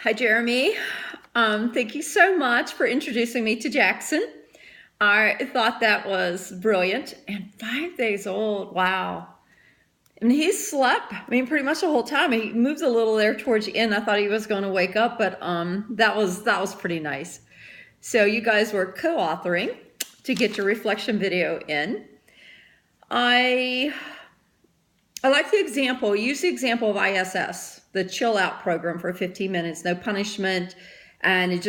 Hi, Jeremy. Thank you so much for introducing me to Jackson. I thought that was brilliant. And 5 days old, wow. And he slept, pretty much the whole time. He moves a little there towards the end. I thought he was going to wake up, but that was pretty nice. So you guys were co-authoring to get your reflection video in. I like the example. Use the example of ISS, the chill out program for 15 minutes, no punishment, and it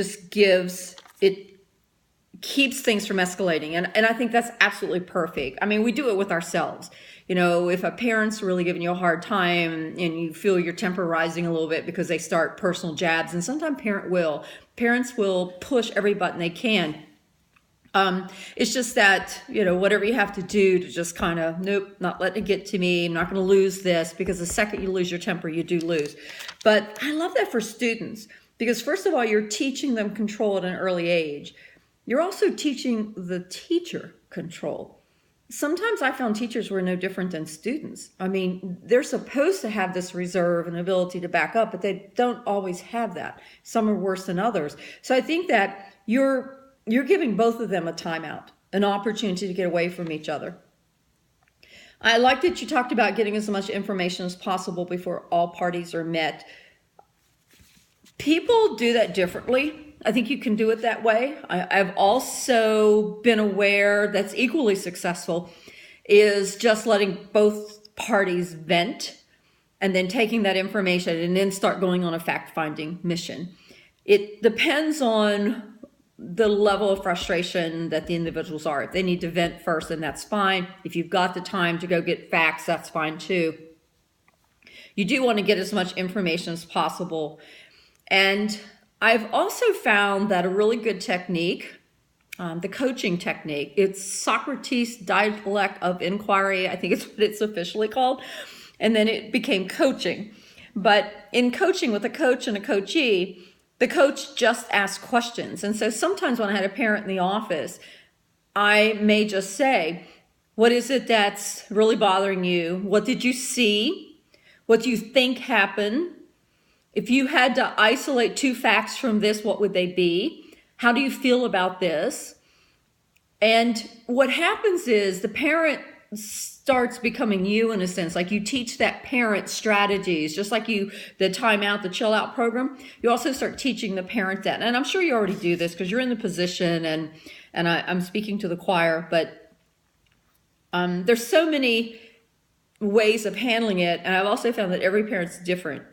keeps things from escalating. And I think that's absolutely perfect. We do it with ourselves. If a parent's really giving you a hard time and you feel your temper rising a little bit because they start personal jabs, and sometimes parents will push every button they can. It's just that, whatever you have to do to just kind of, nope, not letting it get to me. I'm not going to lose this, because the second you lose your temper, you do lose. But I love that for students, because first of all, you're teaching them control at an early age. You're also teaching the teacher control. Sometimes I found teachers were no different than students. They're supposed to have this reserve and ability to back up, but they don't always have that. Some are worse than others. So I think that you're giving both of them a timeout, an opportunity to get away from each other. I like that you talked about getting as much information as possible before all parties are met. People do that differently. I think you can do it that way. I've also been aware that's equally successful is just letting both parties vent and then taking that information and then start going on a fact-finding mission. It depends on the level of frustration that the individuals are. If they need to vent first, then that's fine. If you've got the time to go get facts, that's fine too. You do want to get as much information as possible. And I've also found that a really good technique, the coaching technique, it's Socrates dialect of inquiry. I think it's what it's officially called. And then it became coaching. But in coaching with a coach and a coachee, the coach just asks questions. And so sometimes when I had a parent in the office, I may just say, what is it that's really bothering you? What did you see? What do you think happened? If you had to isolate two facts from this, what would they be? How do you feel about this? And what happens is the parent starts becoming you, in a sense. Like, you teach that parent strategies, just like the timeout, the chill out program. You also start teaching the parent that. And I'm sure you already do this because you're in the position, and I'm speaking to the choir, but there's so many ways of handling it. And I've also found that every parent's different.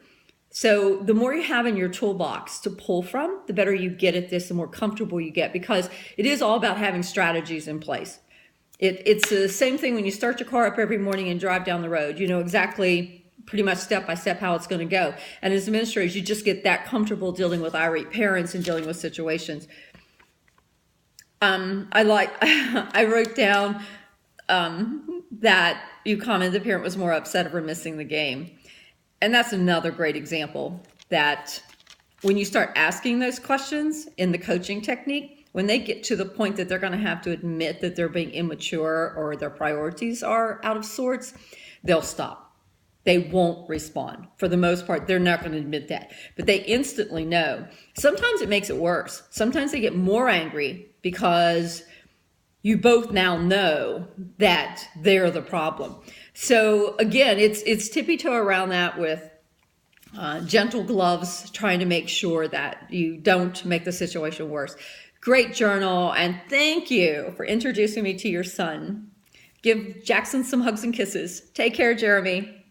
So the more you have in your toolbox to pull from, the better you get at this, the more comfortable you get, because it is all about having strategies in place. It's the same thing when you start your car up every morning and drive down the road. You know exactly, pretty much step by step, how it's going to go. And as administrators, you just get that comfortable dealing with irate parents and dealing with situations. I wrote down that you commented the parent was more upset over missing the game. And that's another great example that when you start asking those questions in the coaching technique, when they get to the point that they're going to have to admit that they're being immature or their priorities are out of sorts, they'll stop. They won't respond. For the most part, they're not going to admit that. But they instantly know. Sometimes it makes it worse. Sometimes they get more angry because you both now know that they're the problem. So again, it's tippy-toe around that with gentle gloves, trying to make sure that you don't make the situation worse. Great journal, and thank you for introducing me to your son. Give Jackson some hugs and kisses. Take care, Jeremy.